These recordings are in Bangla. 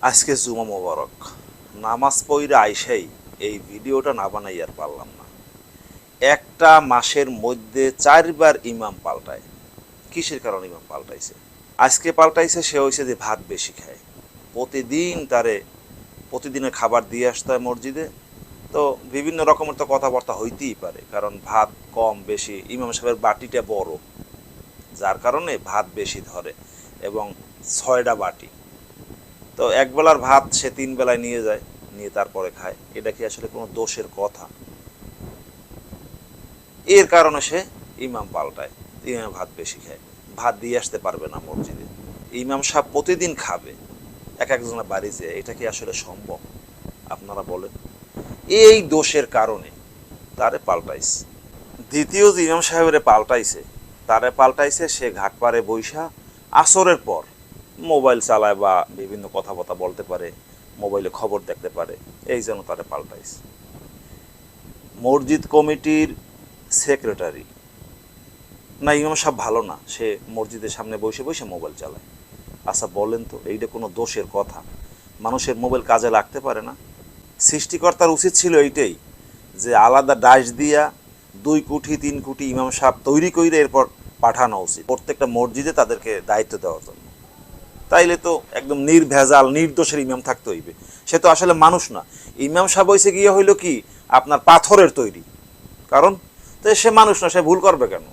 আজকে জুমা মোবারক, নামাজ পইরা আইসাই এই ভিডিওটা না বানাই আর পারলাম না। একটা মাসের মধ্যে 4বার ইমাম পাল্টায়। কিসের কারণে ইমাম পাল্টাইছে? আজকে পাল্টাইছে সে হয়েছে যে ভাত বেশি খায়। প্রতিদিনের খাবার দিয়ে আসতে হয় মসজিদে। তো বিভিন্ন রকমের তো কথাবার্তা হইতেই পারে, কারণ ভাত কম বেশি, ইমাম সাহেবের বাটিটা বড়, যার কারণে ভাত বেশি ধরে এবং 6টা বাটি। তো একবেলার ভাত সে 3 বেলায় নিয়ে যায়, নিয়ে তারপরে খায়। এটা কি আসলে কোনো দোষের কথা? এর কারণে সে ইমাম পাল্টায়, ইমাম ভাত বেশি খায়, ভাত দিয়ে আসতে পারবে না মসজিদে। ইমাম সাহেব প্রতিদিন খাবে, এক একজনের বাড়ি যেয়ে, এটা কি আসলে সম্ভব? আপনারা বলেন। এই দোষের কারণে তারে পাল্টাইছে। দ্বিতীয় যে ইমাম সাহেবের পাল্টাইছে সে ঘাটপাড়ে বৈশা আসরের পর মোবাইল চালায় বা বিভিন্ন কথাবার্তা বলতে পারে, মোবাইলে খবর দেখতে পারে, এই জন্য তারে পাল্টাইছে। মসজিদ কমিটির সেক্রেটারি না, ইমাম সাহেব ভালো না, সে মসজিদের সামনে বসে বসে মোবাইল চালায়। আচ্ছা বলেন তো, এইটা কোনো দোষের কথা? মানুষের মোবাইল কাজে লাগতে পারে না? সৃষ্টিকর্তার উচিত ছিল এইটাই, যে আলাদা ডাইস দিয়া 2 কোটি 3 কোটি ইমাম সাহেব তৈরি করে এরপর পাঠানো উচিত প্রত্যেকটা মসজিদে, তাদেরকে দায়িত্ব দেওয়ার জন্য। তাইলে তো একদম নির্ভেজাল নির্দোষের ইমাম থাকতে হইবে। সে তো আসলে মানুষ না। ইমাম সাহেব হয়েছে গিয়ে হইল কি আপনার পাথরের তৈরি, কারণ তো সে মানুষ না, সে ভুল করবে কেন?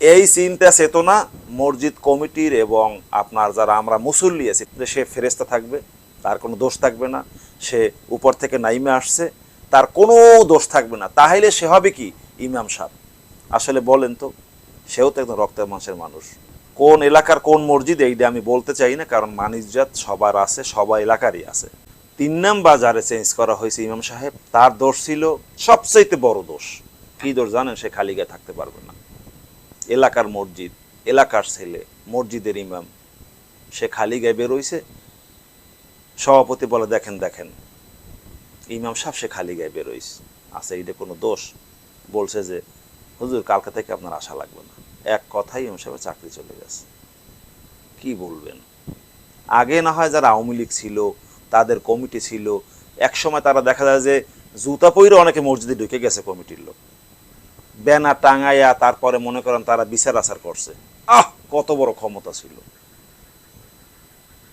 এই চিন্তা চেতনা মসজিদ কমিটির এবং আপনার যারা আমরা মুসল্লি আছি, সে ফেরেস্তা থাকবে, তার কোনো দোষ থাকবে না, সে উপর থেকে নাইমে আসছে, তার কোনো দোষ থাকবে না, তাহলে সে হবে কি ইমাম সাহেব? আসলে বলেন তো, সেও তো একদম রক্তের মাংসের মানুষ। কোন এলাকার কোন মসজিদ এইটা আমি বলতে চাই না, কারণ মানিজ্জাত সবার আছে, সবাই এলাকারই আছে। 3 নাম্বার যারে চেঞ্জ করা হয়েছে ইমাম সাহেব, তার দোষ ছিল সবচাইতে বড় দোষ। কি দোষ জানেন? সে খালি গায়ে থাকতে পারবে না। এলাকার মসজিদ, এলাকার ছেলে, মসজিদের ইমাম, সে খালি গায়ে বেরোইছে। সভাপতি বলে দেখেন দেখেন ইমাম সাহেব সে খালি গায়ে বেরোইছে। আচ্ছা এইটা কোনো দোষ? বলছে যে হুজুর কালকে থেকে আপনার আশা লাগবে না। এক কথাই ইমাম সাহেবের চাকরি চলে গেছে। কি বলবেন? আগে না হয় যারা আওয়ামী লীগ ছিল, তাদের কমিটি ছিল, এক সময় তারা দেখা যায় যে জুতা পইরে অনেকে মসজিদে ঢুকে গেছে কমিটির লোক, ব্যানার টাঙাইয়া তারপরে মনে করেন তারা বিচার আচার করছে। কত বড় ক্ষমতা ছিল!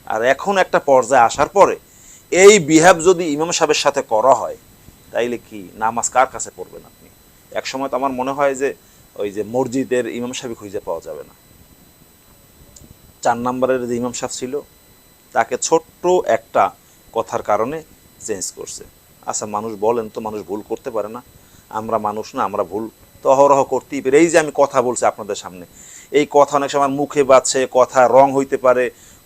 আর এখন একটা পর্যায়ে আসার পরে এই বিহেভ যদি ইমাম সাহেবের সাথে করা হয়, তাইলে কি নামাজ কার কাছে পড়বেন আপনি? এক সময় তো আমার মনে হয় যে ওই যে মসজিদের ইমাম সাহেব খুঁজে পাওয়া যাবে না। 4 নাম্বারের যে ইমাম সাহেব ছিল, তাকে ছোট্ট একটা কথার কারণে চেঞ্জ করছে। আচ্ছা মানুষ বলেন তো, মানুষ ভুল করতে পারে না? আমরা মানুষ না? আমরা ভুল তো অহরহ করতেই পারি। এই যে আমি কথা বলছি আপনাদের সামনে, এই কথা অনেক সময় মুখে বাজছে, কথা রং হইতে পারে,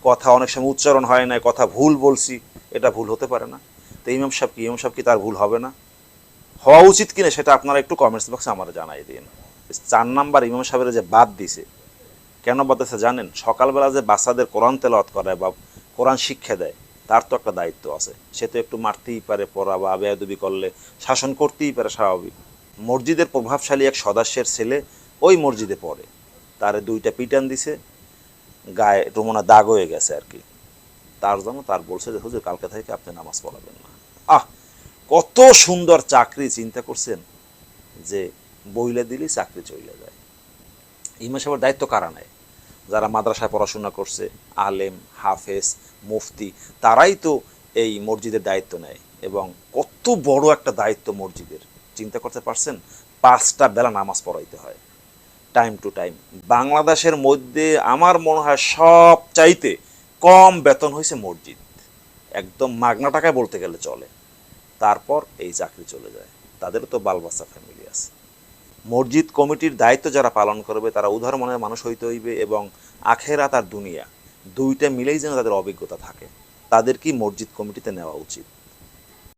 কথা অনেক সময় উচ্চারণ হয় না, কথা ভুল বলছি, এটা ভুল হতে পারে না? তো ইমাম সাহেব কি তার ভুল হবে না? হওয়া উচিত কিনা সেটা আপনারা একটু কমেন্টস বক্সে আমার জানাই দিন। 4 নাম্বার ইমাম সাহেবের যে বাদ দিছে, কেন বাদ দিছে জানেন? সকালবেলা যে বাচ্চাদের কোরআন তেলাওয়াত করায় বা কোরআন শিক্ষা দেয়, তার তো একটা দায়িত্ব আছে। সে তো একটু মারতেই পারে, পড়া বা বেয়াদবি করলে শাসন করতেই পারে, স্বাভাবিক। মসজিদের প্রভাবশালী এক সদস্যের ছেলে ওই মসজিদে পড়ে, তারে 2টা পিটান দিছে, গায়ে রুমনা দাগ হয়ে গেছে আর কি। তার জন্য তার বলছে যে হুজুর কালকে থেকে আপনি নামাজ পড়াবেন না। আহ কত সুন্দর চাকরি! চিন্তা করছেন যে বইলে দিলি চাকরি চলে যায়। ইমাম সাহেবের দায়িত্ব কারা নেয়? যারা মাদ্রাসায় পড়াশোনা করছে, আলেম, হাফেজ, মুফতি, তারাই তো এই মসজিদের দায়িত্ব নেয়। এবং কত বড় একটা দায়িত্ব মসজিদের, চিন্তা করতে পারছেন? 5টা বেলা নামাজ পড়াইতে হয়, টাইম টু টাইম। বাংলাদেশের মধ্যে আমার মনে হয় সব চাইতে কম বেতন হয়েছে মসজিদ, একদম মাগনা টাকায় বলতে গেলে চলে। তারপর এই চাকরি চলে যায়। তাদেরও তো বাল বাচ্চা ফ্যামিলি আছে। মসজিদ কমিটির দায়িত্ব যারা পালন করবে, তারা উদার মনের মানুষ হইতে হইবে এবং আখেরাত আর দুনিয়া 2টা মিলেই যেন তাদের অভিজ্ঞতা থাকে। তাদের কি মসজিদ কমিটিতে নেওয়া উচিত।